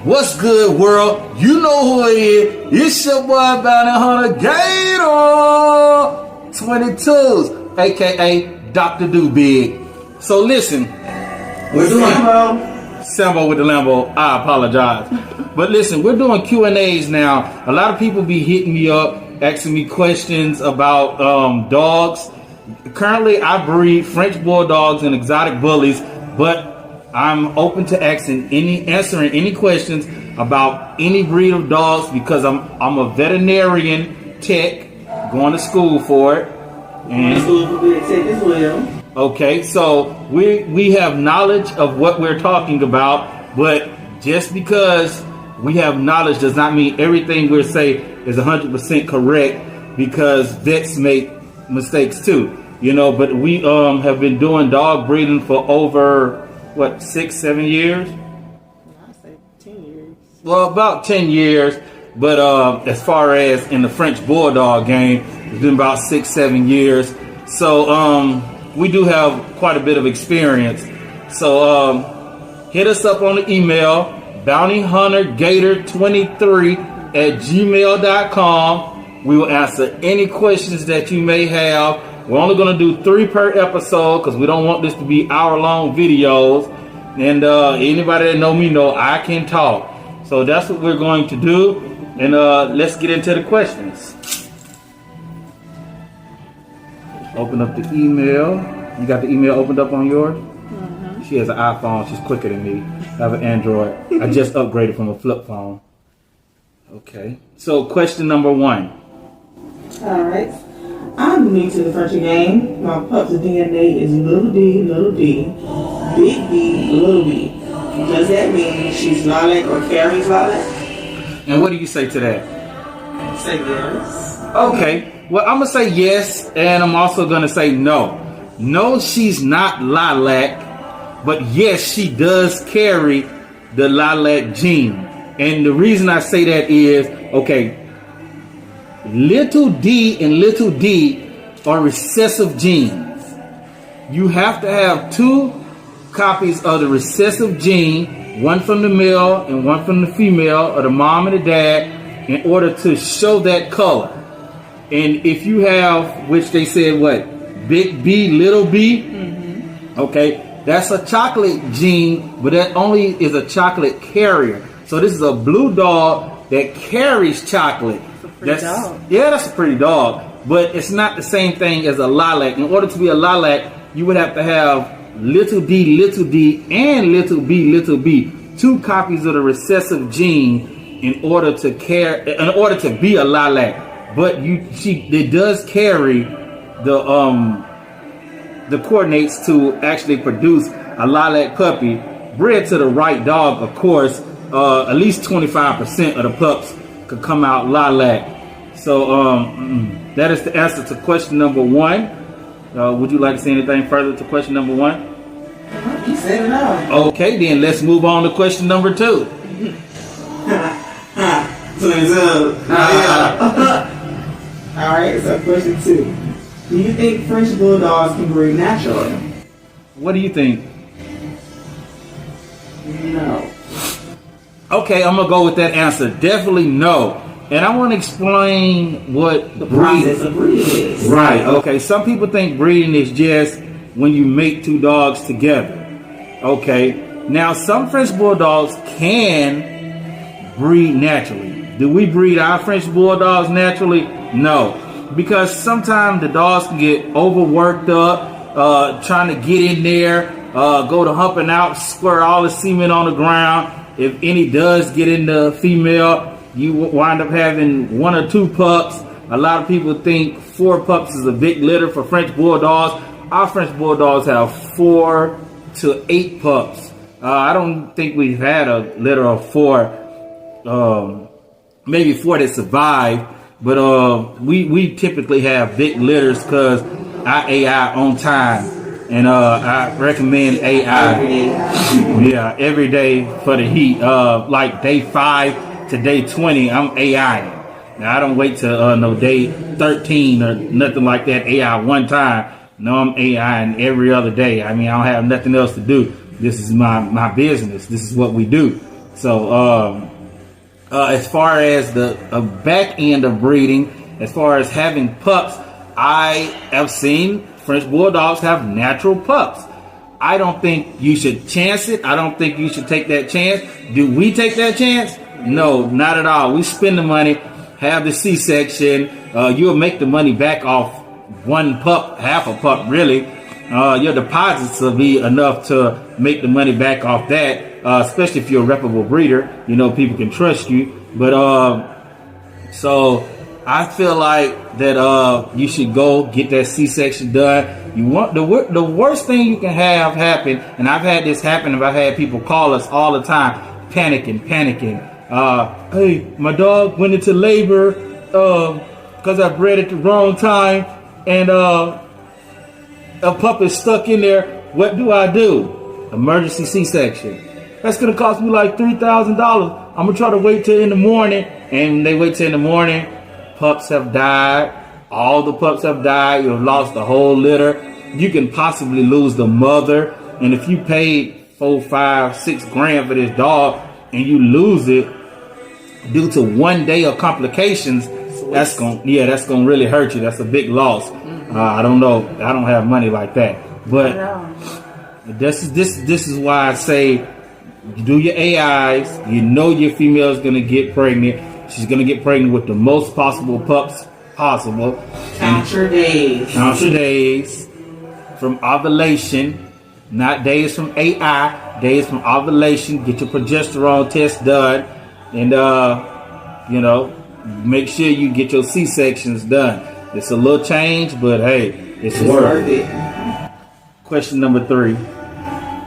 What's good, world? You know who it is. It's your boy Bounty Hunter Gator 22s, aka Dr. Do Big. So listen, we're doing Sambo with the Lambo. I apologize, but listen, we're doing Q&As now. A lot of people be hitting me up, asking me questions about dogs. Currently, I breed French bulldogs and exotic bullies, but I'm open to answering any questions about any breed of dogs because I'm a veterinarian tech, going to school for it. And school for being tech as well. Okay, so we have knowledge of what we're talking about, but just because we have knowledge does not mean everything we say is 100% correct, because vets make mistakes too, you know. But we have been doing dog breeding for over 6-7 years? I say 10 years. Well, about 10 years, but as far as in the French bulldog game, it's been about 6-7 years. So we do have quite a bit of experience. So hit us up on the email, bountyhuntergator23@gmail.com. We will answer any questions that you may have. We're only going to do 3 per episode because we don't want this to be hour-long videos. And anybody that know me know I can talk. So that's what we're going to do. And let's get into the questions. Open up the email. You got the email opened up on yours? Mm-hmm. She has an iPhone. She's quicker than me. I have an Android. I just upgraded from a flip phone. Okay. So question number 1. All right. I'm new to the French game. My pup's DNA is little d, big B, little b. Does that mean she's lilac or carries lilac? And what do you say to that? Say yes. Okay. Well, I'm going to say yes, and I'm also going to say no. No, she's not lilac, but yes, she does carry the lilac gene. And the reason I say that is, okay, little d and little d are recessive genes. You have to have 2 copies of the recessive gene, one from the male and one from the female, or the mom and the dad, in order to show that color. And if you have, which they said big B, little b, mm-hmm. Okay, that's a chocolate gene, but that only is a chocolate carrier. So this is a blue dog that carries chocolate. That's a pretty dog, but it's not the same thing as a lilac. In order to be a lilac, you would have to have little d, and little b, 2 copies of the recessive gene in order to be a lilac. But it does carry the coordinates to actually produce a lilac puppy, bred to the right dog, of course. At least 25% of the pups could come out lilac. So that is the answer to question number 1. Would you like to say anything further to question number 1? You said it all. Okay, then let's move on to question number 2. All right, so question 2. Do you think French bulldogs can breed naturally? What do you think? No. Okay, I'm gonna go with that answer. Definitely no. And I want to explain what the process of breeding is. Right. Okay. Some people think breeding is just when you make 2 dogs together. Okay. Now, some French bulldogs can breed naturally. Do we breed our French bulldogs naturally? No, because sometimes the dogs can get overworked up, trying to get in there, go to humping out, squirt all the semen on the ground. If any does get in the female, you wind up having 1 or 2 pups. A lot of people think 4 pups is a big litter for French bulldogs. Our French bulldogs have 4 to 8 pups. I don't think we've had a litter of 4, maybe 4 that survived. But we typically have big litters because I AI on time. And I recommend AI, every day for the heat. Like day 5 to day 20, I'm AI. Now I don't wait till no day 13 or nothing like that. AI one time. No, I'm AI and every other day. I mean, I don't have nothing else to do. This is my business. This is what we do. So as far as the back end of breeding, as far as having pups, I have seen French Bulldogs have natural pups. I don't think you should chance it. I don't think you should take that chance. Do we take that chance? No, not at all. We spend the money, have the C-section. You'll make the money back off one pup, half a pup, really. Your deposits will be enough to make the money back off that, especially if you're a reputable breeder. You know, people can trust you. But so I feel like that you should go get that C-section done. You want the worst thing you can have happen, and I've had this happen. I've had people call us all the time, panicking. Hey, my dog went into labor because I bred at the wrong time, and a pup is stuck in there. What do I do? Emergency C-section. That's gonna cost me like $3,000. I'm gonna try to wait till in the morning, and they wait till in the morning. Pups have died. All the pups have died. You've lost the whole litter. You can possibly lose the mother. And if you paid $4, $5, $6 grand for this dog and you lose it due to one day of complications, that's gonna really hurt you. That's a big loss. I don't know. I don't have money like that. But this is why I say do your AIs. You know your female is gonna get pregnant. She's going to get pregnant with the most possible pups possible. Count your days. Count your days from ovulation, not days from AI, days from ovulation. Get your progesterone test done. And, make sure you get your C-sections done. It's a little change, but hey, it's worth it. Question number 3.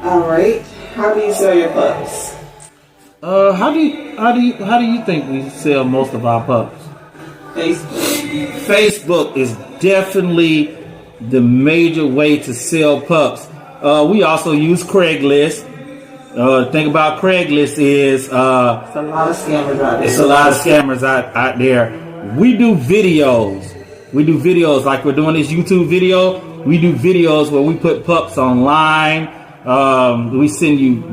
All right. How do you sell your pups? How do you think we sell most of our pups? Facebook is definitely the major way to sell pups. We also use Craigslist. The thing about Craigslist is it's a lot of scammers out there. It's a lot of scammers out there. We do videos. Like we're doing this YouTube video. We do videos where we put pups online. We send you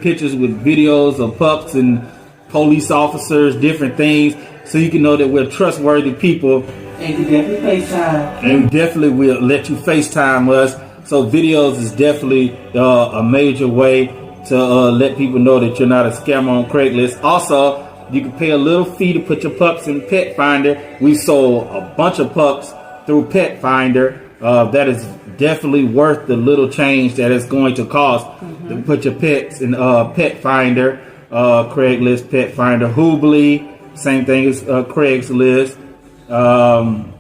pictures with videos of pups and police officers, different things, so you can know that we're trustworthy people. And you definitely FaceTime. And definitely will let you FaceTime us. So videos is definitely a major way to let people know that you're not a scammer on Craigslist. Also, you can pay a little fee to put your pups in Pet Finder. We sold a bunch of pups through Pet Finder. That is definitely worth the little change that it's going to cost to put your pets in Pet Finder, Craigslist, Pet Finder, Hoobly, same thing as Craigslist. I'm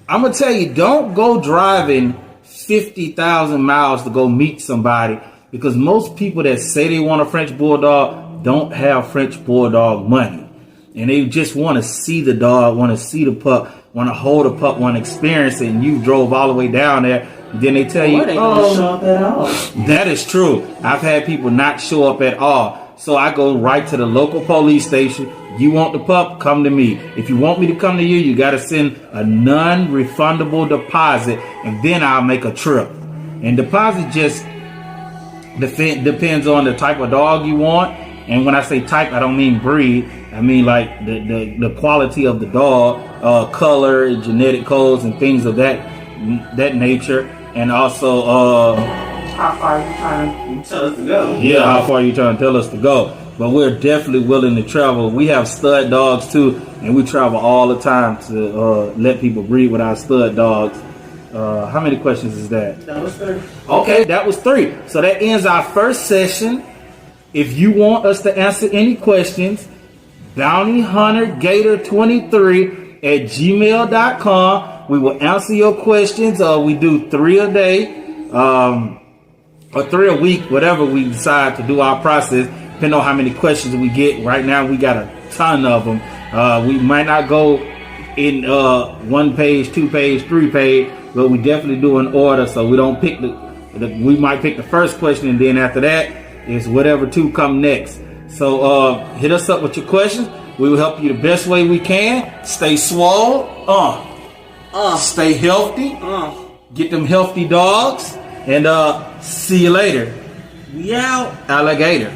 gonna tell you, don't go driving 50,000 miles to go meet somebody, because most people that say they want a French Bulldog don't have French Bulldog money, and they just want to see the dog, want to see the pup, want to hold a pup, want to experience it, and you drove all the way down there. Then they tell you, they don't show up at all. That is true. I've had people not show up at all. So I go right to the local police station. You want the pup? Come to me. If you want me to come to you, you got to send a non-refundable deposit, and then I'll make a trip. And deposit just depends on the type of dog you want. And when I say type, I don't mean breed. I mean like the quality of the dog, color, genetic codes, and things of that nature. And also, how far are you trying to tell us to go? Yeah, how far are you trying to tell us to go? But we're definitely willing to travel. We have stud dogs too, and we travel all the time to let people breed with our stud dogs. How many questions is that? That was 3. Okay, that was 3. So that ends our first session. If you want us to answer any questions, bountyhuntergator23@gmail.com. We will answer your questions. We do 3 a day, or 3 a week, whatever we decide to do our process, depending on how many questions we get. Right now, we got a ton of them. We might not go in 1 page, 2 page, 3 page, but we definitely do an order. So we don't pick we might pick the first question, and then after that is whatever 2 come next. So hit us up with your questions. We will help you the best way we can. Stay swole. Stay healthy. Get them healthy dogs. And see you later. We out. Alligator.